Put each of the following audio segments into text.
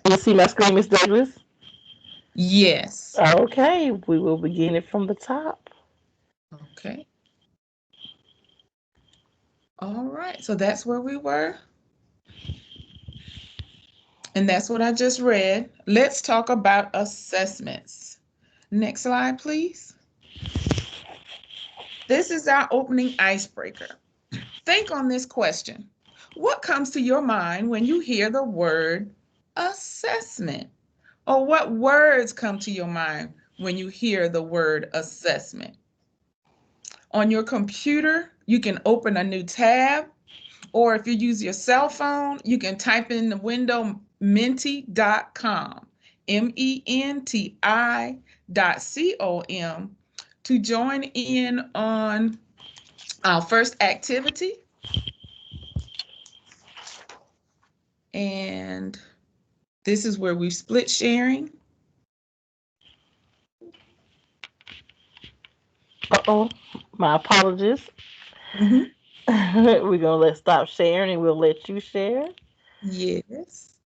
You see my screen, Miss Douglas? Yes. Okay, we will begin it from the top. Okay. All right. So that's where we were. And that's what I just read. Let's talk about assessments. Next slide, please. This is our opening icebreaker. Think on this question. What comes to your mind when you hear the word assessment? Or what words come to your mind when you hear the word assessment? On your computer, you can open a new tab, or if you use your cell phone, you can type in the window menti.com, menti.com, to join in on our first activity. And this is where we split sharing. Uh-oh, my apologies. Mhm. We're gonna let stop sharing and we'll let you share. Yes.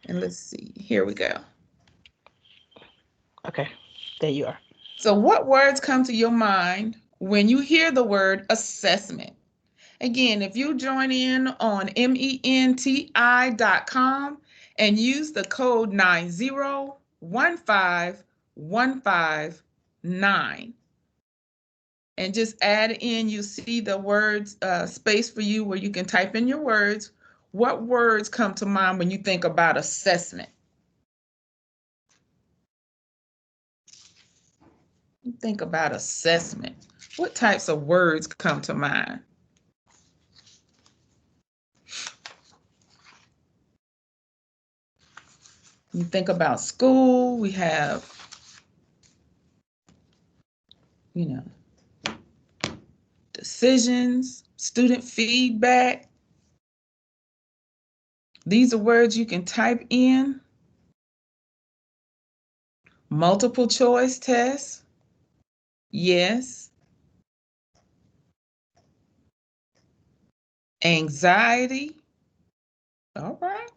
And let's see. Here we go. Okay, there you are. So, what words come to your mind when you hear the word assessment? Again, if you join in on menti.com and use the code 9015159 and just add in, you see the words space for you where you can type in your words. What words come to mind when you think about assessment? Think about assessment. What types of words come to mind? You think about school, we have, you know, decisions, student feedback. These are words you can type in. Multiple choice tests. Yes. Anxiety. All right.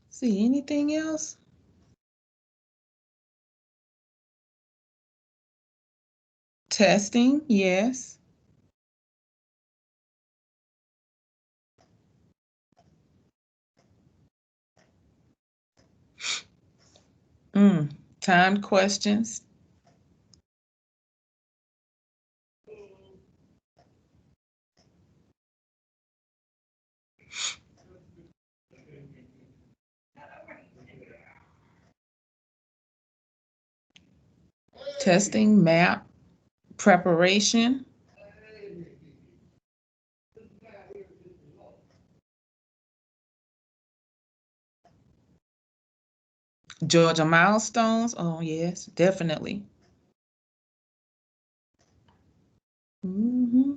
See anything else? Testing. Yes. Mm. Timed questions. Testing, map, preparation. Georgia milestones. Oh, yes, definitely. Hmm.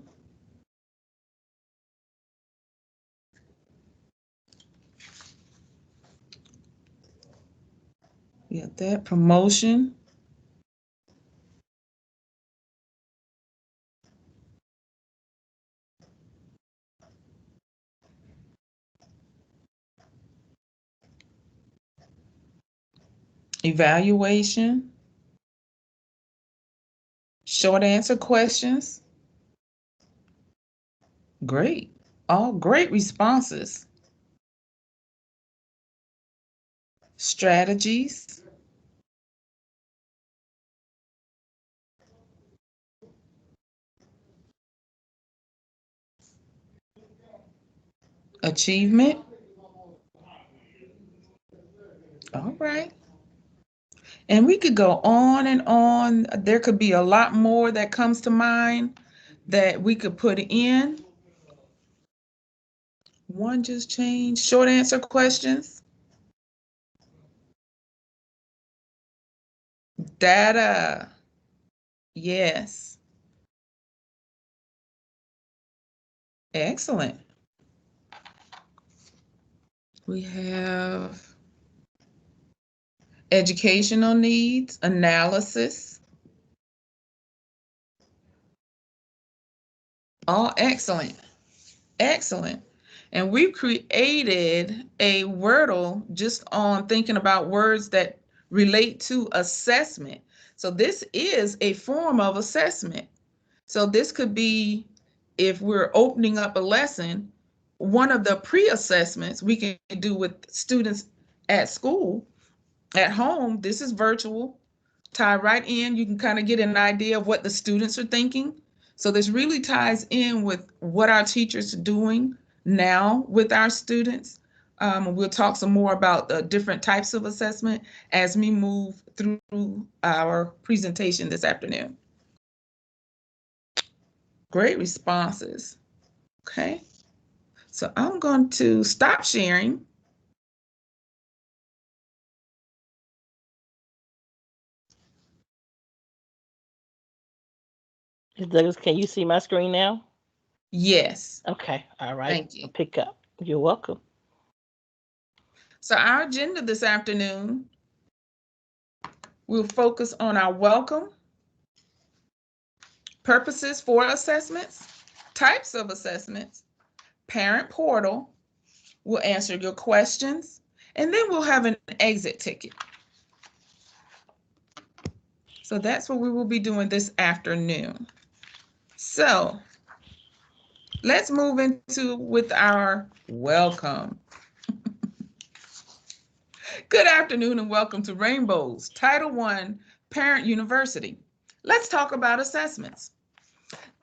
Yeah, that promotion. Evaluation. Short answer questions. Great. All great responses. Strategies. Achievement. All right. And we could go on and on. There could be a lot more that comes to mind that we could put in. One just changed. Short answer questions. Data. Yes. Excellent. We have educational needs, analysis, Oh, excellent. Excellent. And we've created a Wordle just on thinking about words that relate to assessment. So this is a form of assessment. So this could be, if we're opening up a lesson, one of the pre-assessments we can do with students at school. At home, this is virtual. Tie right in. You can kind of get an idea of what the students are thinking. So this really ties in with what our teachers are doing now with our students. We'll talk some more about the different types of assessment as we move through our presentation this afternoon. Great responses. Okay, so I'm going to stop sharing. Ms. Douglas, can you see my screen now? Yes, Okay, all right. thank you. I'll pick up. You're welcome. So our agenda this afternoon, we'll focus on our welcome, purposes for assessments, types of assessments, parent portal. We'll answer your questions, and then we'll have an exit ticket. So that's what we will be doing this afternoon. So let's move into with our welcome. Good afternoon and welcome to Rainbow's Title I Parent University. Let's talk about assessments.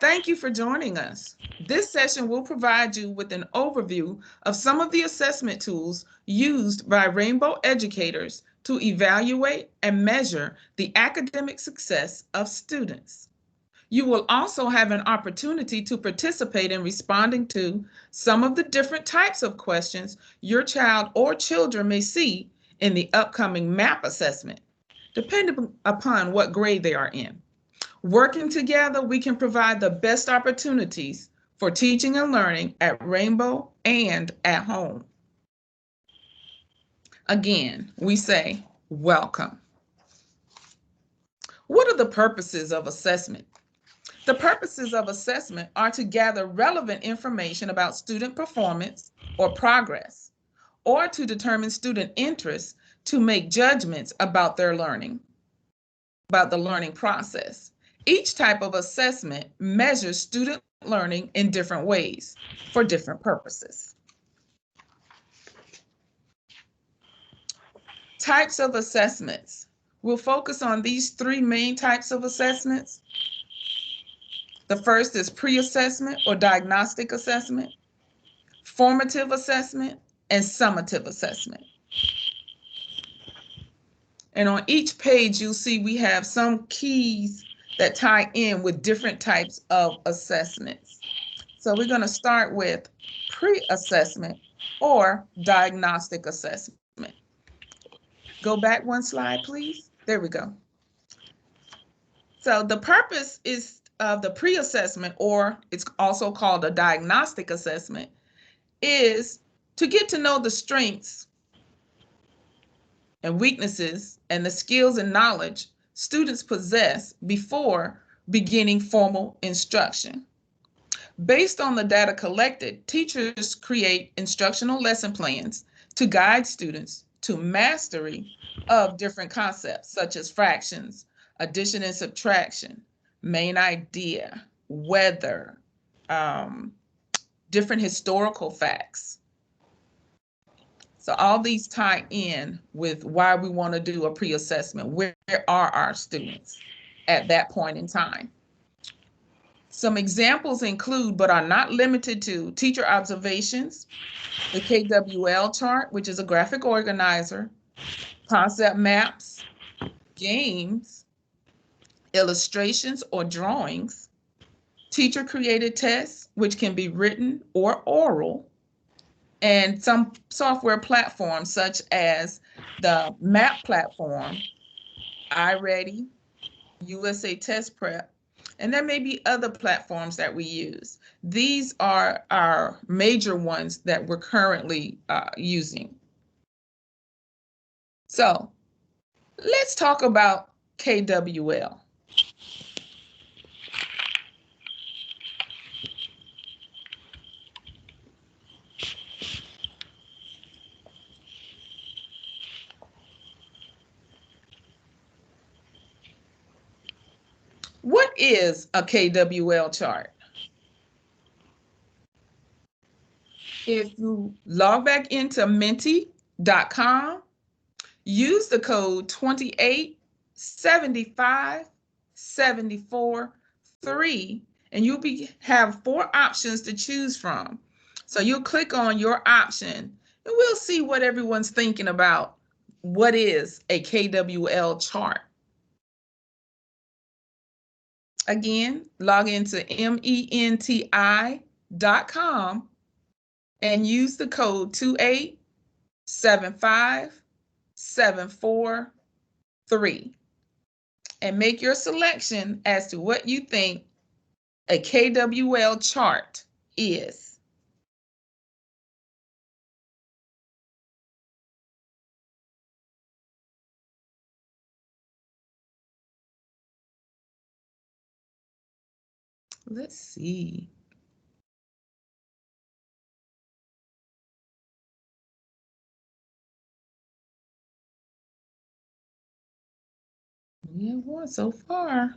Thank you for joining us. This session will provide you with an overview of some of the assessment tools used by Rainbow educators to evaluate and measure the academic success of students. You will also have an opportunity to participate in responding to some of the different types of questions your child or children may see in the upcoming MAP assessment, depending upon what grade they are in. Working together, we can provide the best opportunities for teaching and learning at Rainbow and at home. Again, we say welcome. What are the purposes of assessment? The purposes of assessment are to gather relevant information about student performance or progress, or to determine student interests to make judgments about their learning, about the learning process. Each type of assessment measures student learning in different ways for different purposes. Types of assessments. We'll focus on these three main types of assessments. The first is pre-assessment or diagnostic assessment, formative assessment, and summative assessment. And on each page, you'll see we have some keys that tie in with different types of assessments. So we're going to start with pre-assessment or diagnostic assessment. Go back one slide, please. There we go. So the purpose is of the pre-assessment, or it's also called a diagnostic assessment, is to get to know the strengths and weaknesses and the skills and knowledge students possess before beginning formal instruction. Based on the data collected, teachers create instructional lesson plans to guide students to mastery of different concepts such as fractions, addition and subtraction, main idea, weather, different historical facts. So all these tie in with why we want to do a pre-assessment. Where are our students at that point in time? Some examples include, but are not limited to, teacher observations, the KWL chart, which is a graphic organizer, concept maps, games, illustrations or drawings, teacher-created tests, which can be written or oral, and some software platforms such as the MAP platform, iReady, USA Test Prep, and there may be other platforms that we use. These are our major ones that we're currently using. So let's talk about KWL. What is a KWL chart? If you log back into menti.com, use the code 2875743, and you'll have 4 options to choose from. So you'll click on your option, and we'll see what everyone's thinking about what is a KWL chart. Again, log into menti.com and use the code 2875743 and make your selection as to what you think a KWL chart is. Let's see. Yeah, well, so far,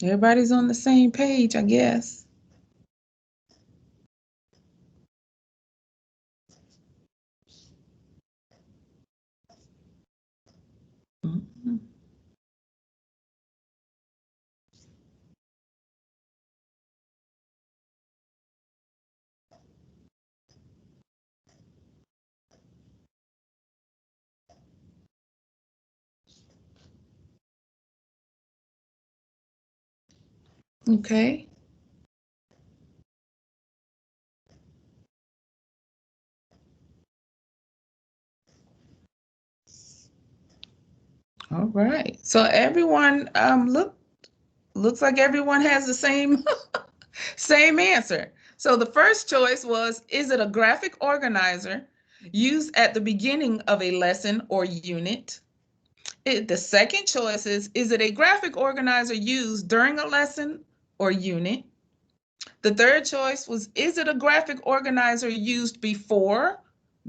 everybody's on the same page, I guess. Mhm. Okay. All right. So everyone, looks like everyone has the same same answer. So the first choice was, is it a graphic organizer used at the beginning of a lesson or unit? The second choice is it a graphic organizer used during a lesson or unit? The third choice was, is it a graphic organizer used before,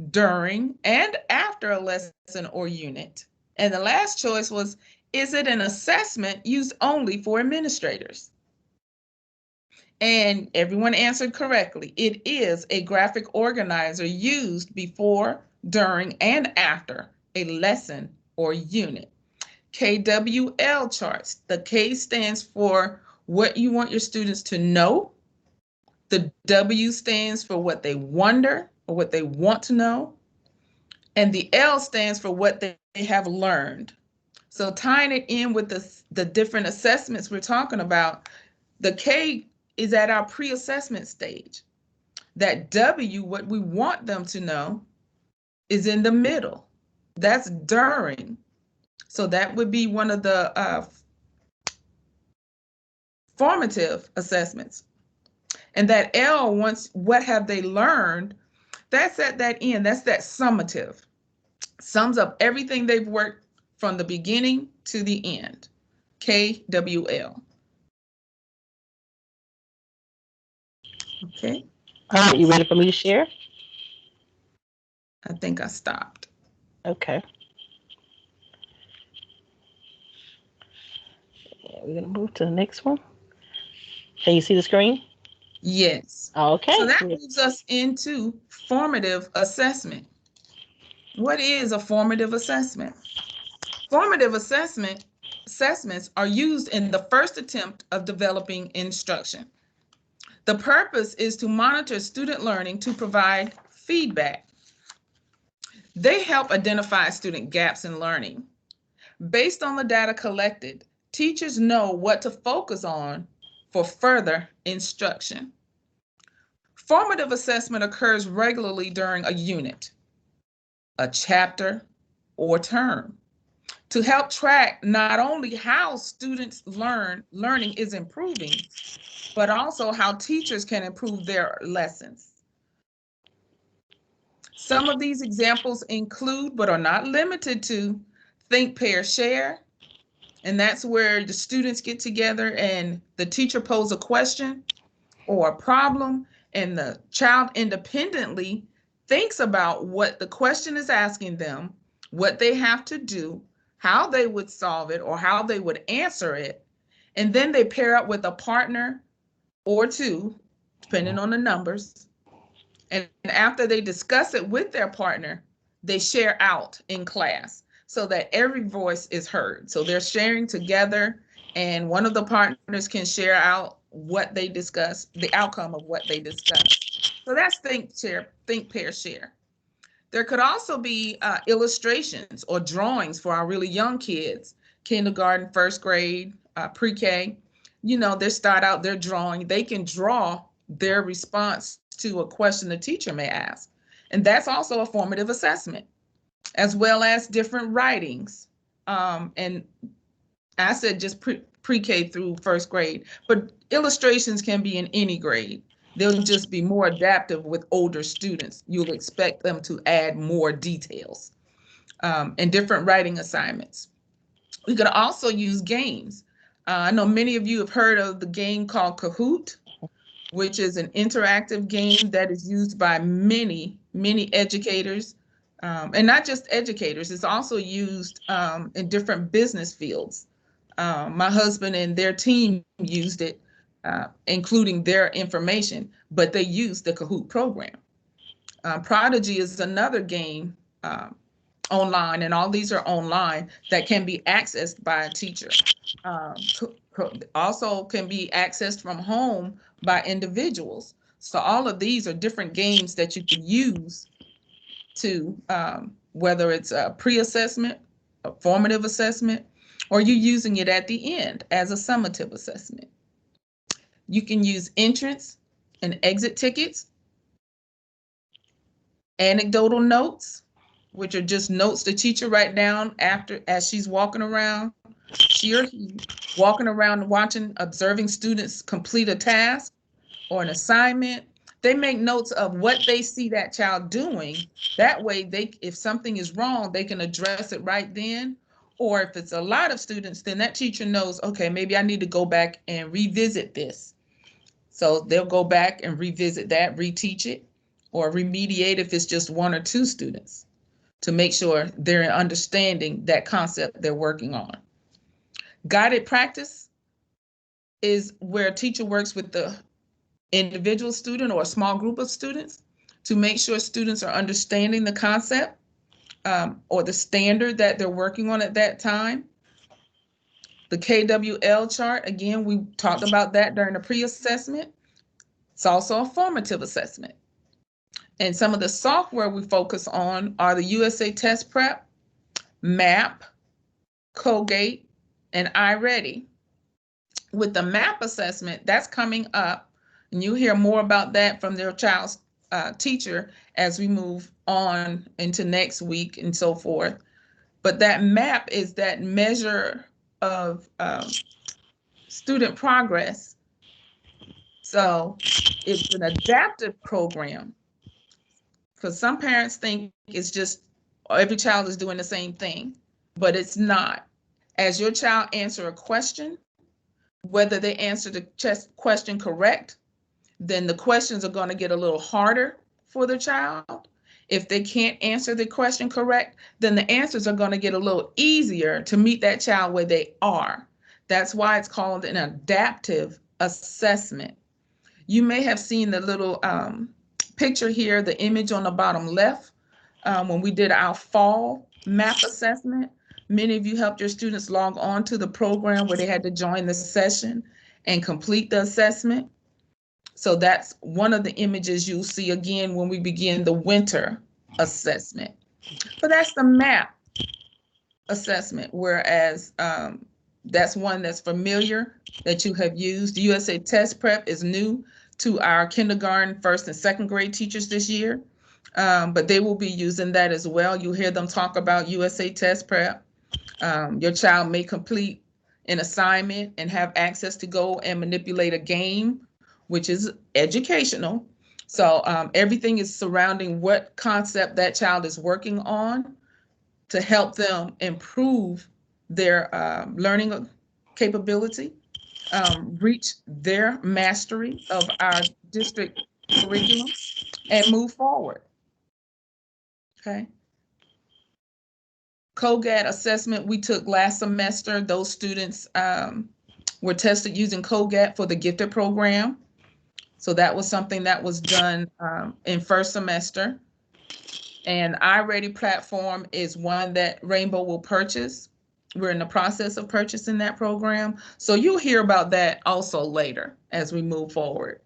during, and after a lesson or unit? And the last choice was, is it an assessment used only for administrators? And everyone answered correctly. It is a graphic organizer used before, during, and after a lesson or unit. KWL charts. The K stands for what you want your students to know. The W stands for what they wonder or what they want to know. And the L stands for what they have learned. So tying it in with the different assessments we're talking about, the K is at our pre-assessment stage. That W, what we want them to know, is in the middle. That's during. So that would be one of the formative assessments. And that L, once what have they learned, that's at that end. That's that summative. Sums up everything they've worked from the beginning to the end. KWL. Okay. All right, you ready for me to share? I think I stopped. Okay. Yeah, we're gonna move to the next one. Can you see the screen? Yes. Okay. So that moves us into formative assessment. What is a formative assessment? Formative assessments are used in the first attempt of developing instruction. The purpose is to monitor student learning to provide feedback. They help identify student gaps in learning. Based on the data collected, teachers know what to focus on for further instruction. Formative assessment occurs regularly during a unit, a chapter, or term to help track not only how students learning is improving, but also how teachers can improve their lessons. Some of these examples include, but are not limited to, think, pair, share. And that's where the students get together and the teacher poses a question or a problem, and the child independently thinks about what the question is asking them, what they have to do, how they would solve it, or how they would answer it. And then they pair up with a partner or two, depending on the numbers. And after they discuss it with their partner, they share out in class so that every voice is heard. So they're sharing together, and one of the partners can share out what they discuss, the outcome of what they discuss. So that's think, pair, share. There could also be illustrations or drawings for our really young kids, kindergarten, first grade, pre-K. They start out their drawing. They can draw their response to a question the teacher may ask. And that's also a formative assessment, as well as different writings. And I said just pre-K through first grade, but illustrations can be in any grade. They'll just be more adaptive with older students. You'll expect them to add more details and different writing assignments. We could also use games. I know many of you have heard of the game called Kahoot, which is an interactive game that is used by many, many educators, and not just educators. It's also used in different business fields. My husband and their team used it, including their information, but they used the Kahoot program. Prodigy is another game online, and all these are online that can be accessed by a teacher. Also can be accessed from home by individuals. So all of these are different games that you can use to, whether it's a pre-assessment, a formative assessment, or you're using it at the end as a summative assessment. You can use entrance and exit tickets, anecdotal notes, which are just notes the teacher write down as she's walking around. She or he walking around watching, observing students complete a task or an assignment. They make notes of what they see that child doing. That way, if something is wrong, they can address it right then. Or if it's a lot of students, then that teacher knows, okay, maybe I need to go back and revisit this. So they'll go back and revisit that, reteach it, or remediate if it's just one or two students, to make sure they're understanding that concept they're working on. Guided practice is where a teacher works with the individual student or a small group of students to make sure students are understanding the concept or the standard that they're working on at that time. The KWL chart, again, we talked about that during the pre-assessment. It's also a formative assessment. And some of the software we focus on are the USA Test Prep, MAP, Colgate, and iReady. With the MAP assessment, that's coming up, and you'll hear more about that from their child's teacher as we move on into next week and so forth. But that MAP is that measure of student progress. So it's an adaptive program, because some parents think it's just every child is doing the same thing, but it's not. As your child answer a question, whether they answer the question correct, then the questions are going to get a little harder for the child. If they can't answer the question correct, then the answers are going to get a little easier to meet that child where they are. That's why it's called an adaptive assessment. You may have seen the little picture here, the image on the bottom left, when we did our fall MAP assessment. Many of you helped your students log on to the program where they had to join the session and complete the assessment. So that's one of the images you'll see again when we begin the winter assessment. But that's the MAP assessment, whereas that's one that's familiar that you have used. USA Test Prep is new to our kindergarten, first and second grade teachers this year, but they will be using that as well. You'll hear them talk about USA Test Prep. Your child may complete an assignment and have access to go and manipulate a game, which is educational. So everything is surrounding what concept that child is working on to help them improve their learning capability, reach their mastery of our district curriculum, and move forward. Okay. COGAT assessment we took last semester. Those students were tested using COGAT for the gifted program. So that was something that was done in first semester. And iReady platform is one that Rainbow will purchase. We're in the process of purchasing that program. So you'll hear about that also later as we move forward.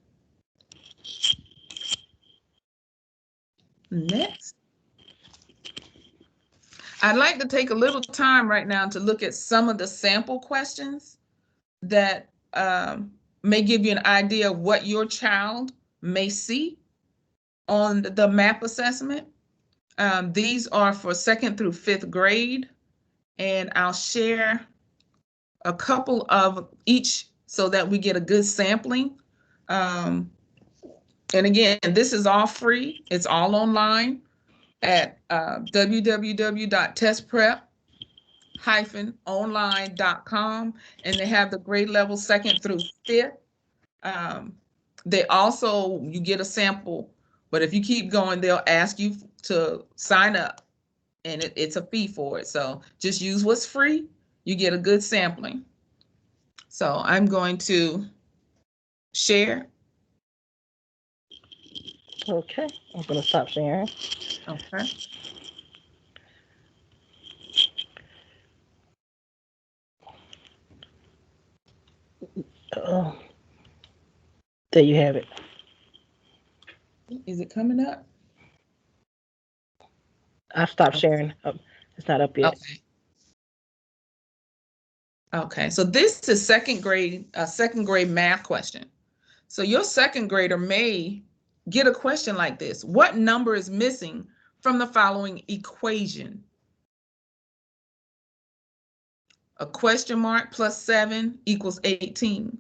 Next. I'd like to take a little time right now to look at some of the sample questions that may give you an idea of what your child may see on the MAP assessment. These are for 2nd through 5th grade, and I'll share a couple of each so that we get a good sampling. And again, this is all free. It's all online at www.testprep-online.com, and they have the grade level 2nd through 5th. They also, you get a sample, but if you keep going, they'll ask you to sign up, and it's a fee for it. So just use what's free. You get a good sampling. So I'm going to share. Okay, I'm going to stop sharing. Okay. There you have it. Is it coming up? I've stopped sharing. It's not up yet. Okay. Okay, so this is second grade math question. So your 2nd grader may get a question like this. What number is missing from the following equation? A question mark plus 7 equals 18.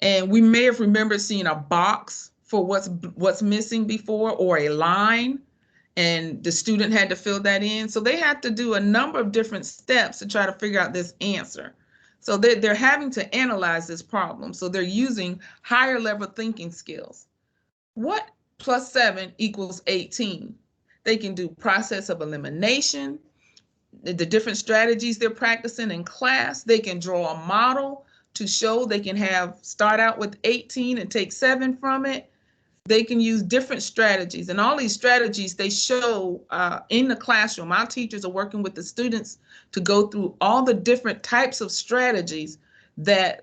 And we may have remembered seeing a box for what's missing before, or a line, and the student had to fill that in. So they had to do a number of different steps to try to figure out this answer. So they're having to analyze this problem. So they're using higher level thinking skills. What plus 7 equals 18? They can do process of elimination, the different strategies they're practicing in class. They can draw a model to show they can start out with 18 and take 7 from it. They can use different strategies, and all these strategies they show in the classroom. Our teachers are working with the students to go through all the different types of strategies to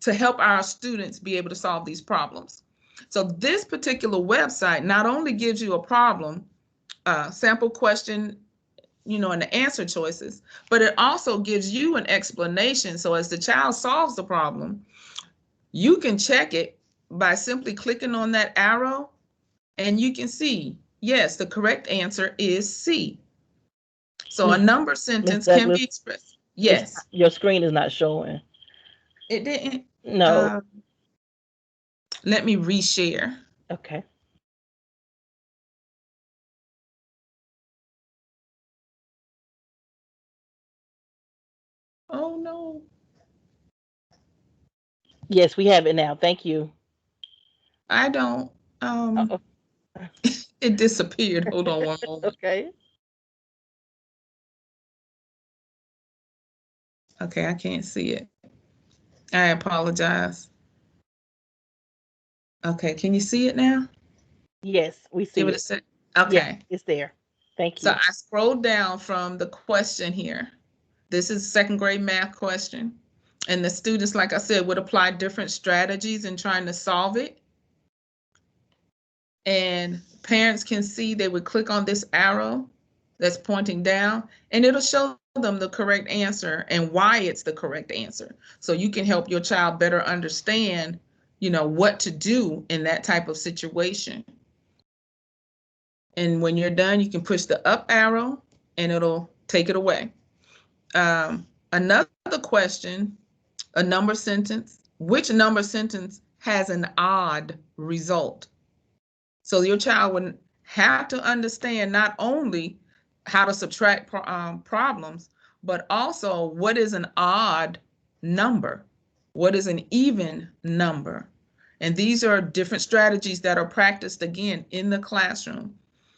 help our students be able to solve these problems. So this particular website not only gives you a problem, sample question, and the answer choices, but it also gives you an explanation. So as the child solves the problem, you can check it by simply clicking on that arrow, and you can see, yes, the correct answer is C. So a number sentence can be expressed. Yes. Your screen is not showing. It didn't? No. Let me reshare. Okay. Oh, no. Yes, we have it now. Thank you. I don't. It disappeared. Hold on one moment. Okay. Okay, I can't see it. I apologize. Okay, can you see it now? Yes, we see Give it a sec. Okay. Yeah, it's there. Thank you. So I scrolled down from the question here. This is 2nd grade math question. And the students, like I said, would apply different strategies in trying to solve it. And parents can see, they would click on this arrow that's pointing down, and it'll show them the correct answer and why it's the correct answer. So you can help your child better understand, what to do in that type of situation. And when you're done, you can push the up arrow and it'll take it away. Another question, a number sentence. Which number sentence has an odd result? So your child would have to understand not only how to subtract problems, but also what is an odd number? What is an even number? And these are different strategies that are practiced, again, in the classroom.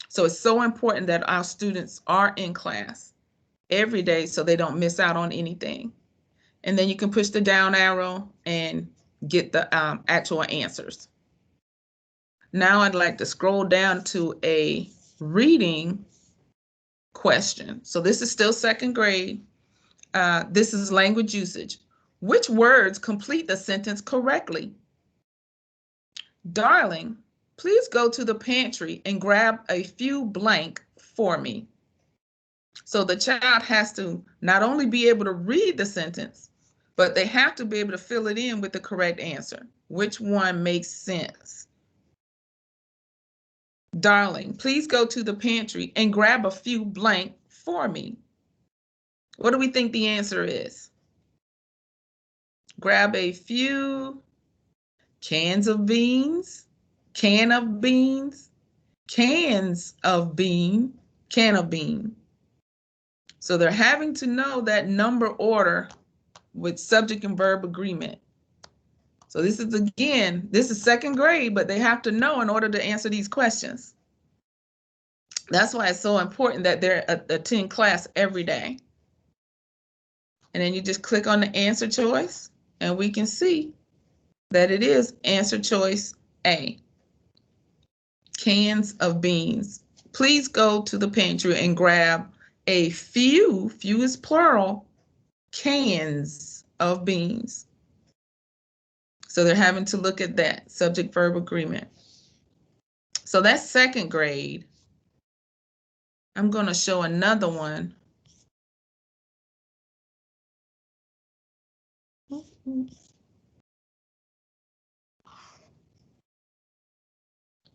So it's so important that our students are in class every day so they don't miss out on anything. and then you can push the down arrow and get the actual answers. Now I'd like to scroll down to a reading question. So this is still second grade. This is language usage. Which words complete the sentence correctly? Darling, please go to the pantry and grab a few blank for me. So the child has to not only be able to read the sentence, but they have to be able to fill it in with the correct answer. Which one makes sense? Darling, please go to the pantry and grab a few blank for me. What do we think the answer is? Grab a few cans of beans, can of beans, cans of bean, can of bean. So they're having to know that number order with subject and verb agreement. So this is, again, this is second grade, but they have to know in order to answer these questions. That's why it's so important that they're attend class every day. And then you just click on the answer choice, and we can see that it is answer choice A. Cans of beans. Please go to the pantry and grab a few is plural, cans of beans. So they're having to look at that subject verb agreement. So that's second grade. I'm going to show another one.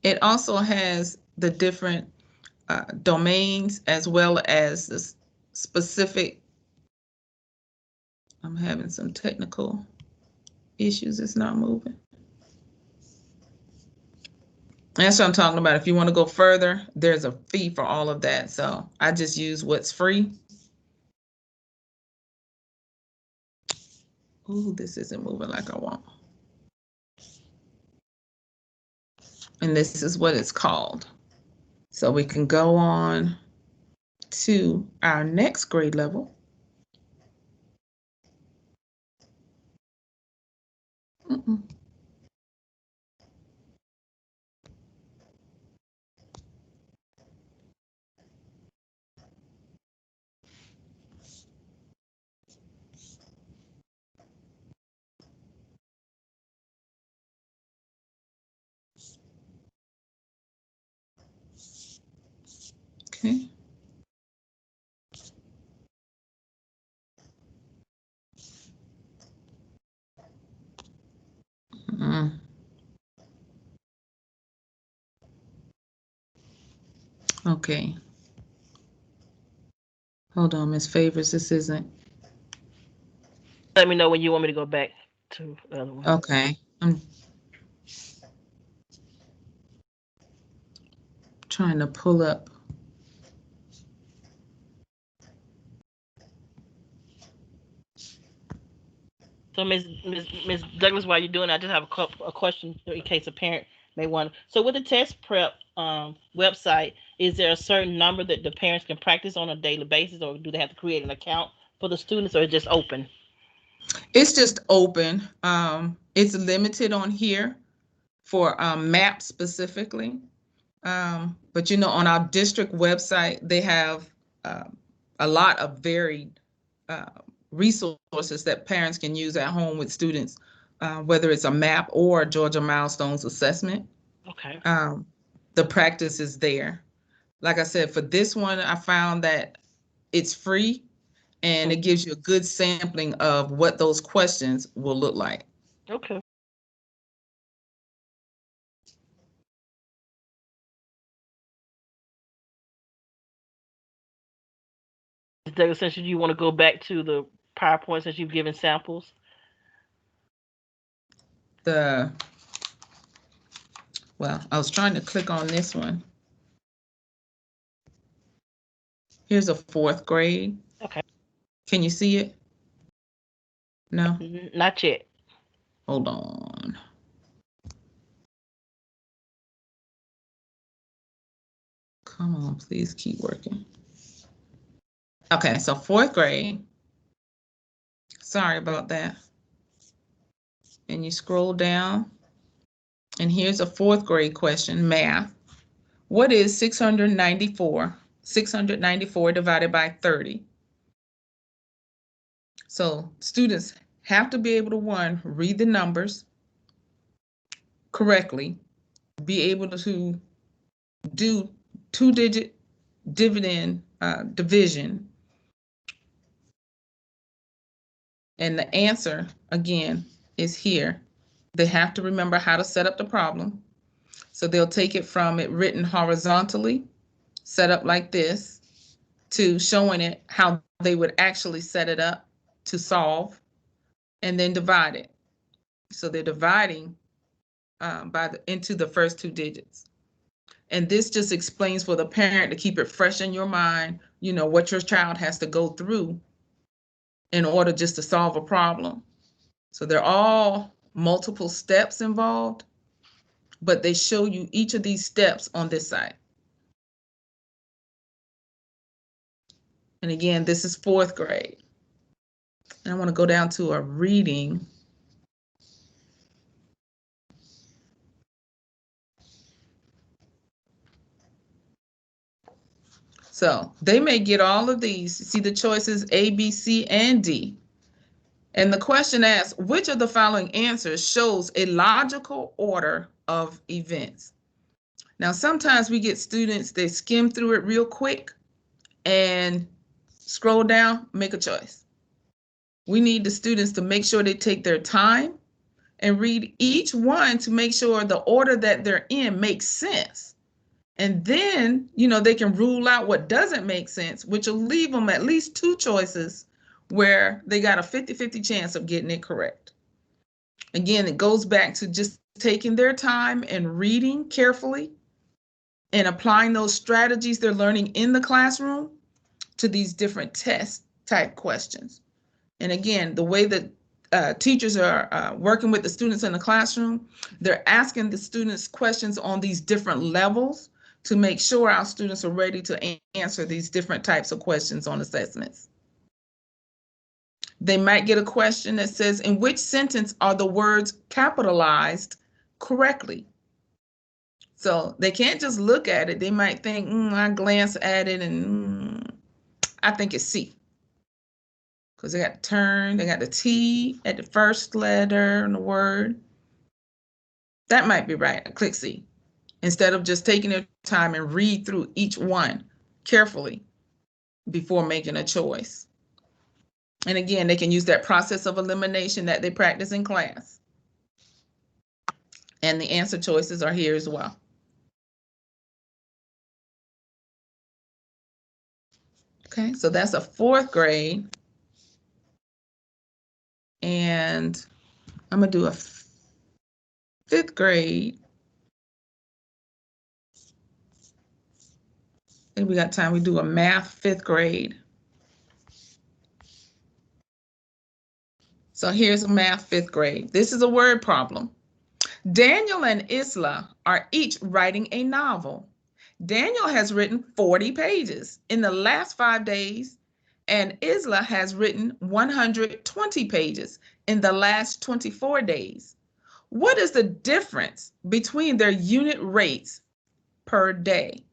It also has the different domains as well as the specific. I'm having some technical issues. It's not moving. That's what I'm talking about. If you want to go further, there's a fee for all of that. So I just use what's free. Ooh, this isn't moving like I want. And this is what it's called. So we can go on to our next grade level. Okay. Okay. Hold on, Miss Favors, this isn't. Let me know when you want me to go back to the other one. Okay. I'm trying to pull up. So Ms. Douglas, while you're doing it, I just have a question in case a parent may want. So with the test prep website, is there a certain number that the parents can practice on a daily basis, or do they have to create an account for the students, or it's just open? It's just open. It's limited on here for MAP specifically. But you know, on our district website, they have a lot of varied resources that parents can use at home with students, whether it's a MAP or Georgia Milestones assessment. Okay. The practice is there. Like I said, for this one, I found that it's free and it gives you a good sampling of what those questions will look like. Okay. Douglas, since you want to go back to the PowerPoint since you've given samples. Well, I was trying to click on this one. Here's a fourth grade. Okay. Can you see it? No? Not yet. Hold on. Come on, please keep working. Okay, so fourth grade. Sorry about that. And you scroll down, and here's a 4th grade question, math. What is 694? 694 divided by 30. So students have to be able to, one, read the numbers correctly, be able to do 2-digit division, and the answer, again, is here. They have to remember how to set up the problem. So they'll take it from it written horizontally, set up like this, to showing it how they would actually set it up to solve, and then divide it. So they're dividing into the first 2 digits. And this just explains for the parent to keep it fresh in your mind, what your child has to go through in order just to solve a problem. So they're all multiple steps involved, but they show you each of these steps on this side. And again, this is 4th grade. And I want to go down to a reading. So they may get all of these. See the choices A, B, C, and D. And the question asks, which of the following answers shows a logical order of events? Now, sometimes we get students, they skim through it real quick and scroll down, make a choice. We need the students to make sure they take their time and read each one to make sure the order that they're in makes sense. And then, they can rule out what doesn't make sense, which will leave them at least 2 choices where they got a 50-50 chance of getting it correct. Again, it goes back to just taking their time and reading carefully and applying those strategies they're learning in the classroom to these different test type questions. And again, the way that teachers are working with the students in the classroom, they're asking the students questions on these different levels to make sure our students are ready to answer these different types of questions on assessments. They might get a question that says, in which sentence are the words capitalized correctly? So they can't just look at it. They might think, I glance at it and I think it's C. Because they got turn, they got the T at the first letter in the word. That might be right. I click C. Instead of just taking their time and read through each one carefully before making a choice. And again, they can use that process of elimination that they practice in class. And the answer choices are here as well. Okay, so that's a 4th grade. And I'm going to do a 5th grade. And we got time, we do a math 5th grade. So here's a math 5th grade. This is a word problem. Daniel and Isla are each writing a novel. Daniel has written 40 pages in the last 5 days, and Isla has written 120 pages in the last 24 days. What is the difference between their unit rates per day?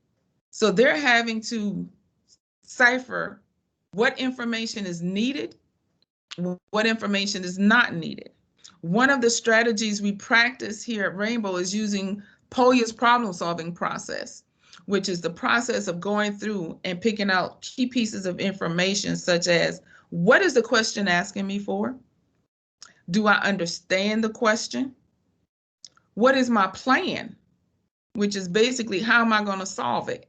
So they're having to cipher what information is needed, what information is not needed. One of the strategies we practice here at Rainbow is using Polya's problem-solving process, which is the process of going through and picking out key pieces of information, such as, what is the question asking me for? Do I understand the question? What is my plan? Which is basically, how am I going to solve it?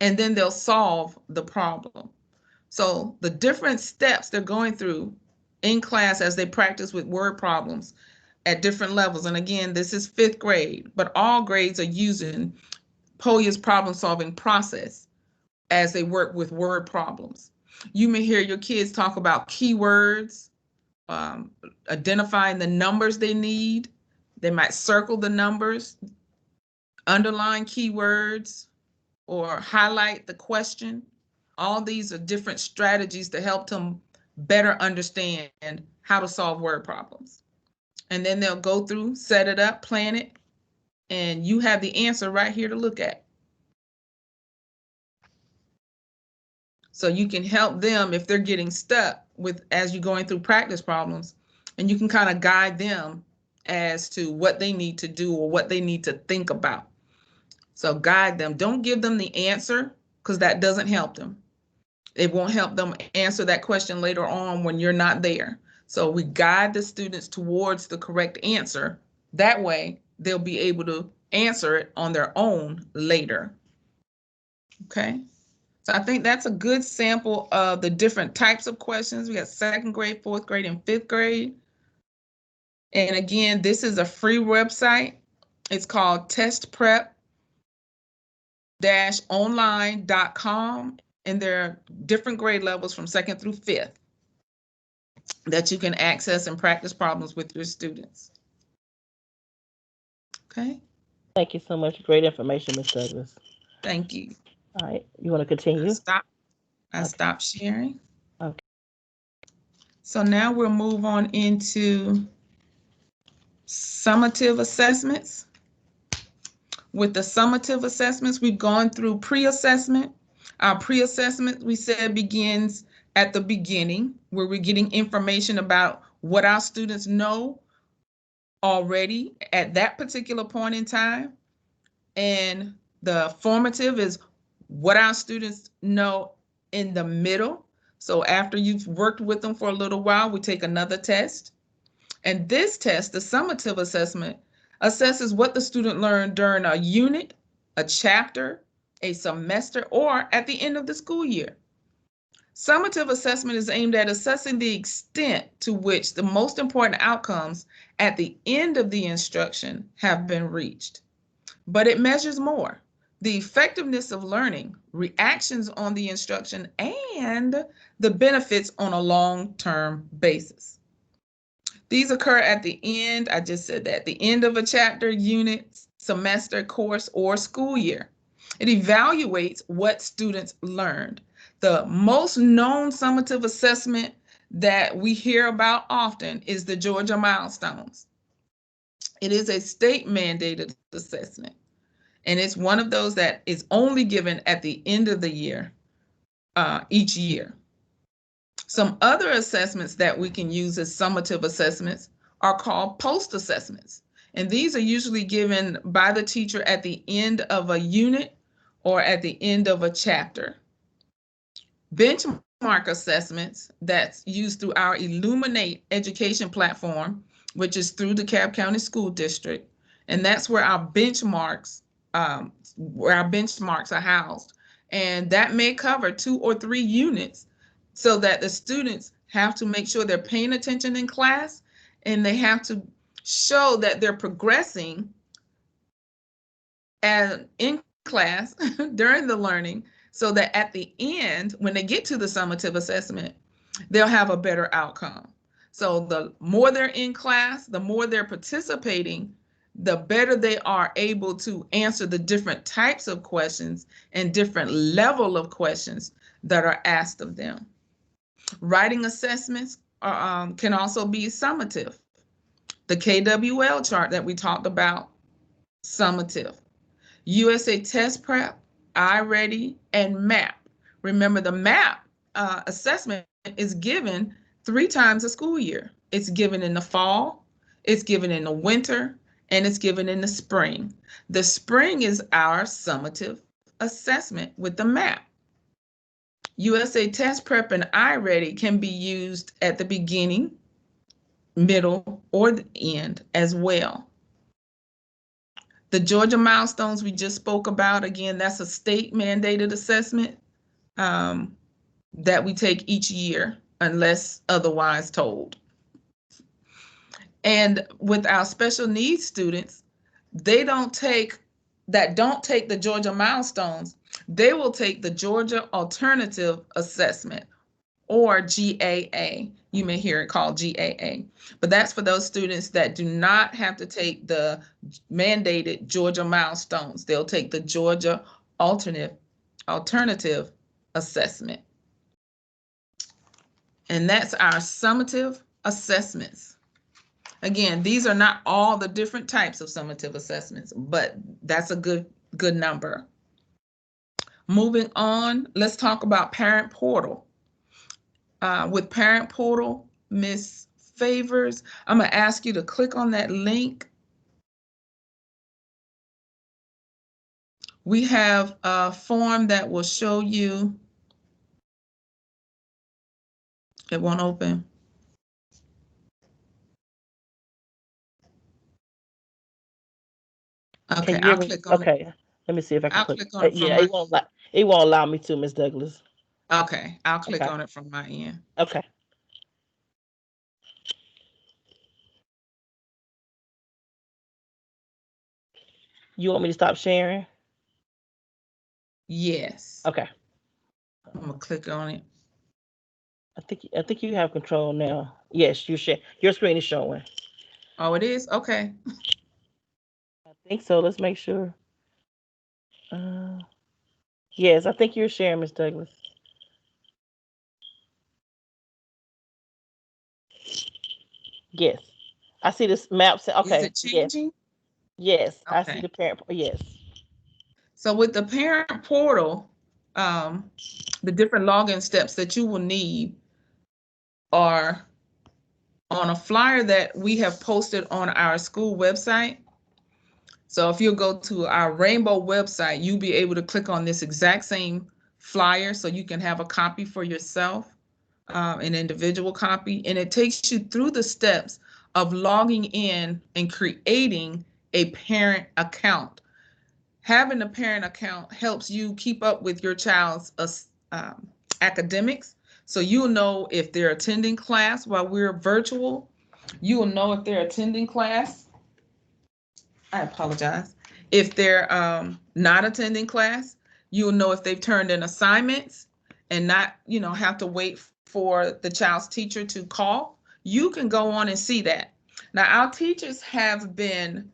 And then they'll solve the problem. So the different steps they're going through in class as they practice with word problems at different levels. And again, this is 5th grade, but all grades are using Polya's problem-solving process as they work with word problems. You may hear your kids talk about keywords, identifying the numbers they need. They might circle the numbers, underline keywords, or highlight the question. All these are different strategies to help them better understand how to solve word problems. And then they'll go through, set it up, plan it, and you have the answer right here to look at. So you can help them if they're getting stuck with as you're going through practice problems, and you can kind of guide them as to what they need to do or what they need to think about. So guide them. Don't give them the answer, because that doesn't help them. It won't help them answer that question later on when you're not there. So we guide the students towards the correct answer. That way they'll be able to answer it on their own later. Okay. So I think that's a good sample of the different types of questions. We got 2nd grade, 4th grade, and 5th grade. And again, this is a free website. It's called testprep-online.com. And there are different grade levels from 2nd through 5th that you can access and practice problems with your students. Okay. Thank you so much. Great information, Ms. Douglas. Thank you. All right. You want to continue? I stopped sharing. Okay. So now we'll move on into summative assessments. With the summative assessments, we've gone through pre-assessment. Our pre-assessment, we said, begins at the beginning, where we're getting information about what our students know already at that particular point in time. And the formative is what our students know in the middle. So after you've worked with them for a little while, we take another test. And this test, the summative assessment, assesses what the student learned during a unit, a chapter, a semester, or at the end of the school year. Summative assessment is aimed at assessing the extent to which the most important outcomes at the end of the instruction have been reached. But it measures more: the effectiveness of learning, reactions on the instruction, and the benefits on a long-term basis. These occur at the end, I just said that, the end of a chapter, unit, semester, course, or school year. It evaluates what students learned. The most known summative assessment that we hear about often is the Georgia Milestones. It is a state-mandated assessment, and it's one of those that is only given at the end of the year, each year. Some other assessments that we can use as summative assessments are called post-assessments, and these are usually given by the teacher at the end of a unit or at the end of a chapter. Benchmark assessments that's used through our Illuminate education platform, which is through the DeKalb County School District, and that's where our benchmarks are housed. And that may cover 2 or 3 units, so that the students have to make sure they're paying attention in class, and they have to show that they're progressing in class during the learning, so that at the end, when they get to the summative assessment, they'll have a better outcome. So the more they're in class, the more they're participating, the better they are able to answer the different types of questions and different level of questions that are asked of them. Writing assessments can also be summative. The KWL chart that we talked about, summative. USA Test Prep, iReady, and MAP. Remember, the MAP assessment is given 3 times a school year. It's given in the fall, it's given in the winter, and it's given in the spring. The spring is our summative assessment with the MAP. USA Test Prep and iReady can be used at the beginning, middle, or the end as well. The Georgia Milestones we just spoke about, again, that's a state-mandated assessment that we take each year unless otherwise told. And with our special needs students, they don't take the Georgia Milestones, they will take the Georgia Alternative Assessment, or GAA. You may hear it called GAA, but that's for those students that do not have to take the mandated Georgia Milestones. They'll take the Georgia Alternative Assessment. And that's our summative assessments. Again, these are not all the different types of summative assessments, but that's a good number. Moving on, let's talk about Parent Portal. With Parent Portal, Ms. Favors, I'm going to ask you to click on that link. We have a form that will show you. It won't open. Okay, I'll click on it. Okay, let me see if I can I'll click. click on it from Yeah, my. it won't allow me to, Miss Douglas. Okay, I'll click Okay. on it from my end. Okay. You want me to stop sharing? Yes. Okay. I'm gonna click on it. I think you have control now. Yes, you share. Your screen is showing. Oh, it is? Okay. I think so. Let's make sure. Yes, I think you're sharing, Miss Douglas. Yes. I see this map. Okay. Is it changing? Yes. I see Okay. the parent. Yes. So with the Parent Portal, the different login steps that you will need are on a flyer that we have posted on our school website. So if you go to our Rainbow website, you'll be able to click on this exact same flyer so you can have a copy for yourself, an individual copy, and it takes you through the steps of logging in and creating a parent account. Having a parent account helps you keep up with your child's academics. So you'll know if they're attending class while we're virtual. You will know if they're attending class. I apologize. If they're not attending class, you'll know if they've turned in assignments and not, have to wait for the child's teacher to call. You can go on and see that. Now, our teachers have been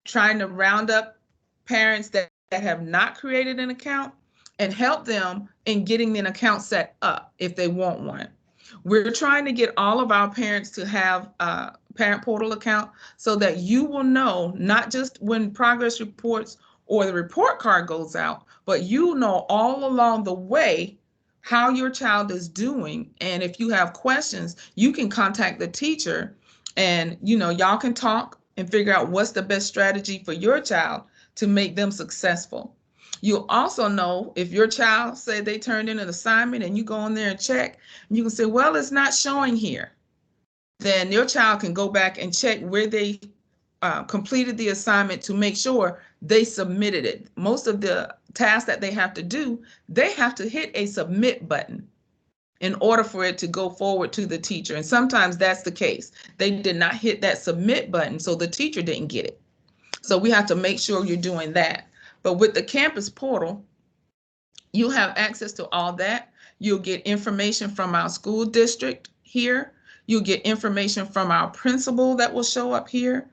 trying to round up parents that have not created an account and help them in getting an account set up if they want one. We're trying to get all of our parents to have a Parent Portal account so that you will know not just when progress reports or the report card goes out, but you know all along the way how your child is doing. And if you have questions, you can contact the teacher and y'all can talk and figure out what's the best strategy for your child to make them successful. You'll also know if your child say they turned in an assignment and you go in there and check, and you can say, well, it's not showing here. Then your child can go back and check where they completed the assignment to make sure they submitted it. Most of the tasks that they have to do, they have to hit a submit button in order for it to go forward to the teacher. And sometimes that's the case. They did not hit that submit button, so the teacher didn't get it. So we have to make sure you're doing that. But with the campus portal, you have access to all that. You'll get information from our school district here. You'll get information from our principal that will show up here.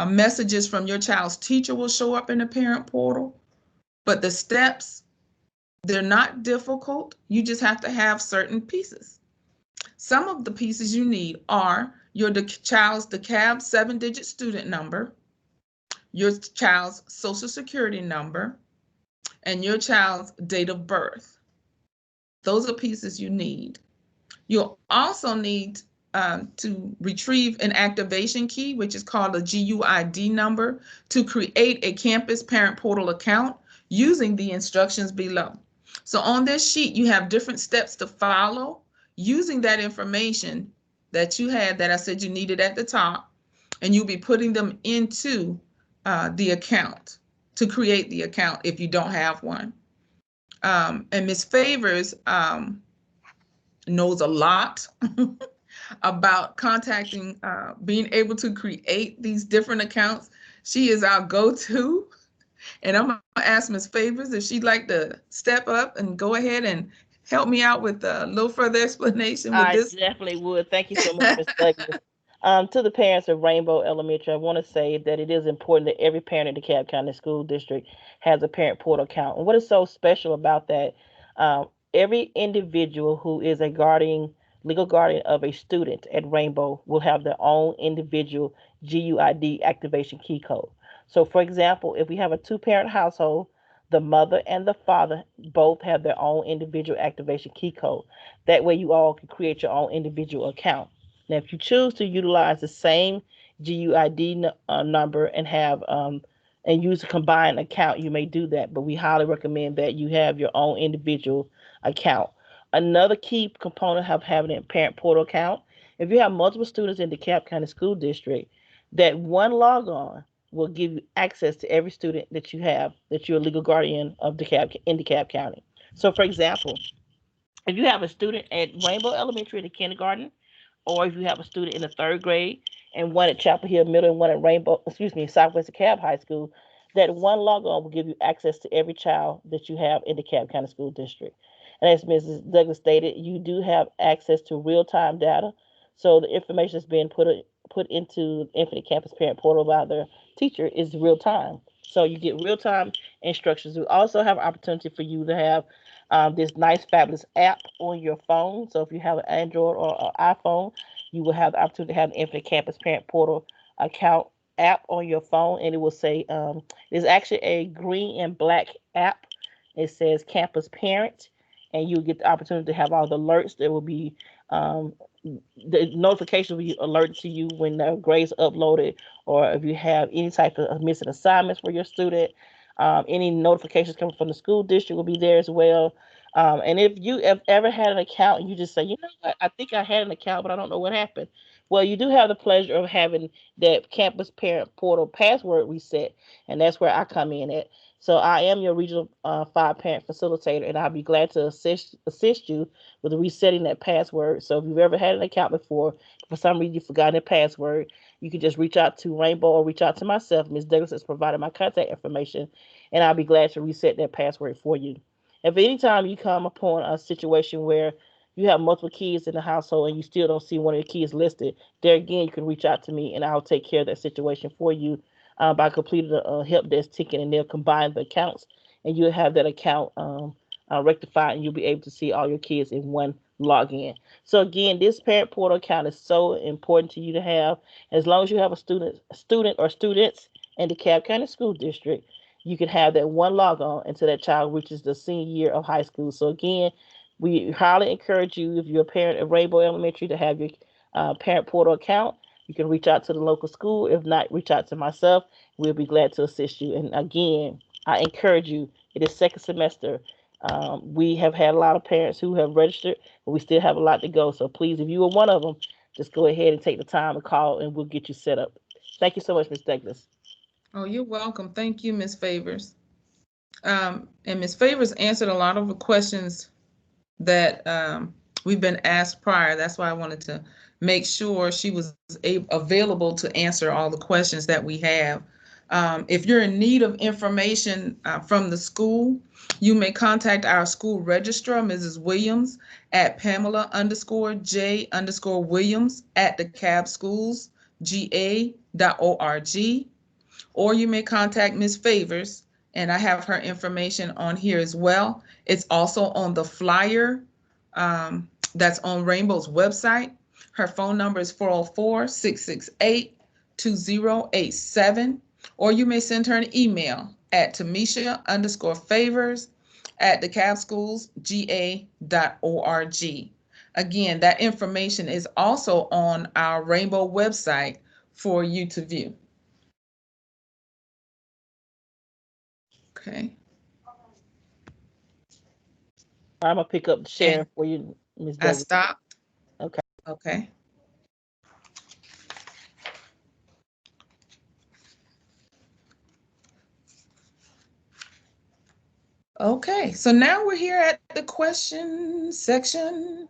Messages from your child's teacher will show up in the parent portal. But the steps, they're not difficult. You just have to have certain pieces. Some of the pieces you need are your child's DeKalb 7-digit student number, your child's social security number, and your child's date of birth. Those are pieces you need. You'll also need to retrieve an activation key, which is called a GUID number, to create a campus parent portal account using the instructions below. So on this sheet, you have different steps to follow using that information that you had that I said you needed at the top, and you'll be putting them into the account to create the account if you don't have one. And Ms. Favors knows a lot about contacting, being able to create these different accounts. She is our go-to. And I'm gonna ask Ms. Favors if she'd like to step up and go ahead and help me out with a little further explanation with this. I definitely would. Thank you so much, Ms. Douglas. To the parents of Rainbow Elementary, I want to say that it is important that every parent in the DeKalb County School District has a parent portal account. And what is so special about that? Every individual who is a guardian legal guardian of a student at Rainbow will have their own individual GUID activation key code. So, for example, if we have a two-parent household, the mother and the father both have their own individual activation key code. That way, you all can create your own individual account. Now, if you choose to utilize the same GUID number and have and use a combined account, you may do that. But we highly recommend that you have your own individual account. Another key component of having a parent portal account, if you have multiple students in DeKalb County School District, that one logon will give you access to every student that you have that you're a legal guardian of DeKalb in DeKalb County. So, for example, if you have a student at Rainbow Elementary in the kindergarten, or if you have a student in the third grade and one at Chapel Hill Middle and one at Southwest DeKalb High School, that one logon will give you access to every child that you have in the DeKalb County School District. And as Mrs. Douglas stated, you do have access to real-time data. So the information that's being put into Infinite Campus Parent Portal by the teacher is real time. So you get real time instructions. We also have an opportunity for you to have this nice, fabulous app on your phone. So if you have an Android or an iPhone, you will have the opportunity to have an Infinite Campus Parent Portal account app on your phone, and it will say it's actually a green and black app. It says Campus Parent, and you'll get the opportunity to have all the alerts. There will be the notification will be alerted to you when the grades are uploaded, or if you have any type of missing assignments for your student. Any notifications coming from the school district will be there as well. And if you have ever had an account and you just say, you know what, I think I had an account, but I don't know what happened. Well, you do have the pleasure of having that campus parent portal password reset, and that's where I come in at. So I am your regional 5 parent facilitator, and I'll be glad to assist you with resetting that password. So if you've ever had an account before, for some reason you've forgotten the password, you can just reach out to Rainbow or reach out to myself. Ms. Douglas has provided my contact information, and I'll be glad to reset that password for you. If any time you come upon a situation where you have multiple kids in the household and you still don't see one of the kids listed, there again, you can reach out to me and I'll take care of that situation for you by completing a help desk ticket, and they'll combine the accounts and you'll have that account rectified, and you'll be able to see all your kids in one login. So again, this parent portal account is so important to you to have. As long as you have a student or students in the DeKalb County School District, you can have that one logon until that child reaches the senior year of high school. So again, we highly encourage you, if you're a parent at Rainbow Elementary, to have your parent portal account. You can reach out to the local school. If not, reach out to myself. We'll be glad to assist you. And again, I encourage you. It is second semester. We have had a lot of parents who have registered, but we still have a lot to go. So please, if you are one of them, just go ahead and take the time to call, and we'll get you set up. Thank you so much, Ms. Douglas. Oh, you're welcome. Thank you, Ms. Favors. And Ms. Favors answered a lot of the questions that we've been asked prior. That's why I wanted to make sure she was available to answer all the questions that we have. If you're in need of information from the school, you may contact our school registrar, Mrs. Williams, at Pamela_J_Williams at DeKalbSchoolsGA.org, or you may contact Ms. Favors, and I have her information on here as well. It's also on the flyer that's on Rainbow's website. Her phone number is 404-668-2087, or you may send her an email at Tamisha_Favors@DeKalbSchoolsGA.org. Again, that information is also on our Rainbow website for you to view. Okay. I'm gonna pick up the sharing for you, Ms. I Douglas. stopped. Okay. Okay. Okay, so now we're here at the question section.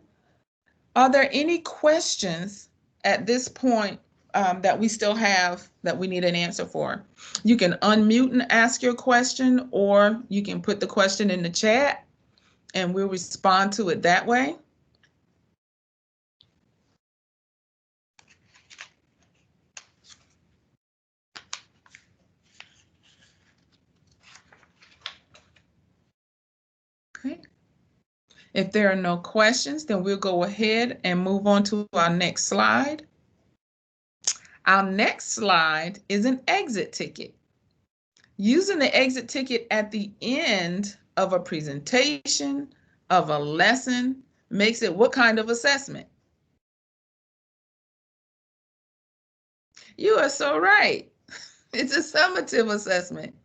Are there any questions at this point that we still have that we need an answer for? You can unmute and ask your question, or you can put the question in the chat and we'll respond to it that way. Okay. If there are no questions, then we'll go ahead and move on to our next slide. Our next slide is an exit ticket. Using the exit ticket at the end of a presentation, of a lesson, makes it what kind of assessment? You are so right. It's a summative assessment.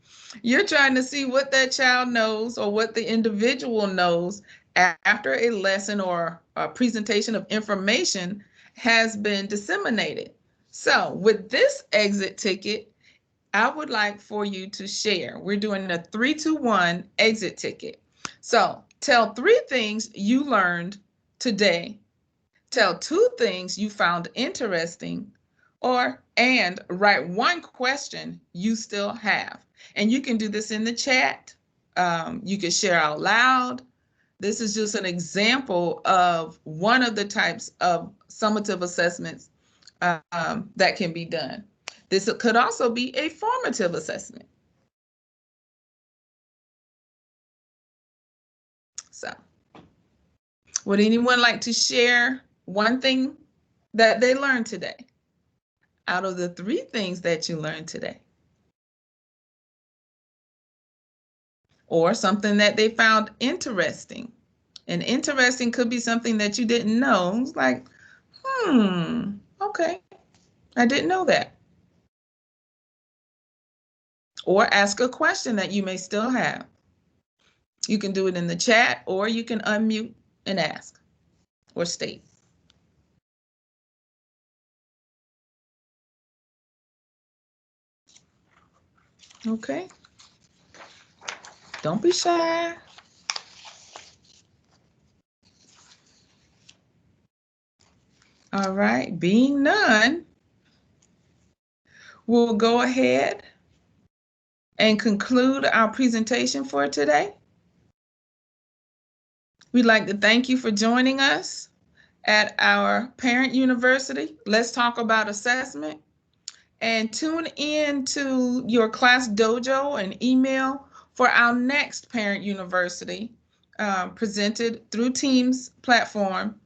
You're trying to see what that child knows or what the individual knows after a lesson or a presentation of information has been disseminated. So with this exit ticket, I would like for you to share. We're doing a 3-2-1 exit ticket. So tell 3 things you learned today. Tell 2 things you found interesting, and write 1 question you still have. And you can do this in the chat. You can share out loud. This is just an example of one of the types of summative assessments that can be done. This could also be a formative assessment. So, would anyone like to share 1 thing that they learned today out of the 3 things that you learned today? Or something that they found interesting. And interesting could be something that you didn't know. It's like, okay, I didn't know that. Or ask a question that you may still have. You can do it in the chat, or you can unmute and ask or state. Okay. Don't be shy. All right, being none, we'll go ahead and conclude our presentation for today. We'd like to thank you for joining us at our Parent University. Let's talk about assessment. And tune in to your class dojo and email for our next Parent University presented through Teams platform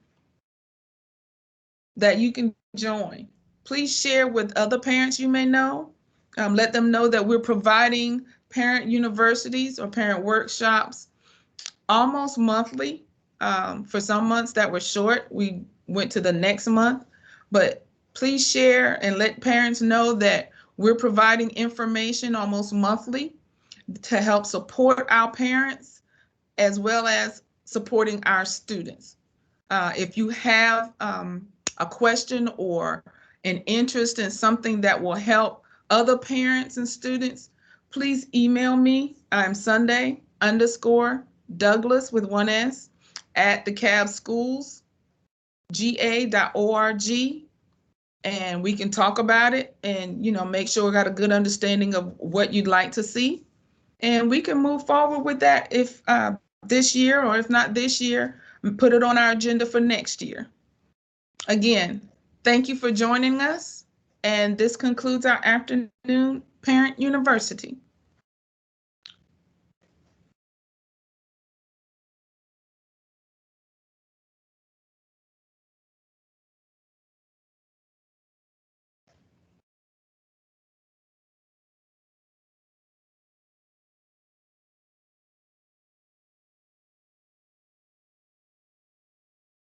that you can join. Please share with other parents you may know. Let them know that we're providing parent universities or parent workshops almost monthly. For some months that were short, we went to the next month, but please share and let parents know that we're providing information almost monthly to help support our parents as well as supporting our students. If you have a question or an interest in something that will help other parents and students, please email me. I'm Sunday_Douglas with 1 S at DeKalbSchoolsGA.org, and we can talk about it and make sure we got a good understanding of what you'd like to see, and we can move forward with that if this year, or if not this year, put it on our agenda for next year. Again, thank you for joining us, and this concludes our afternoon Parent University.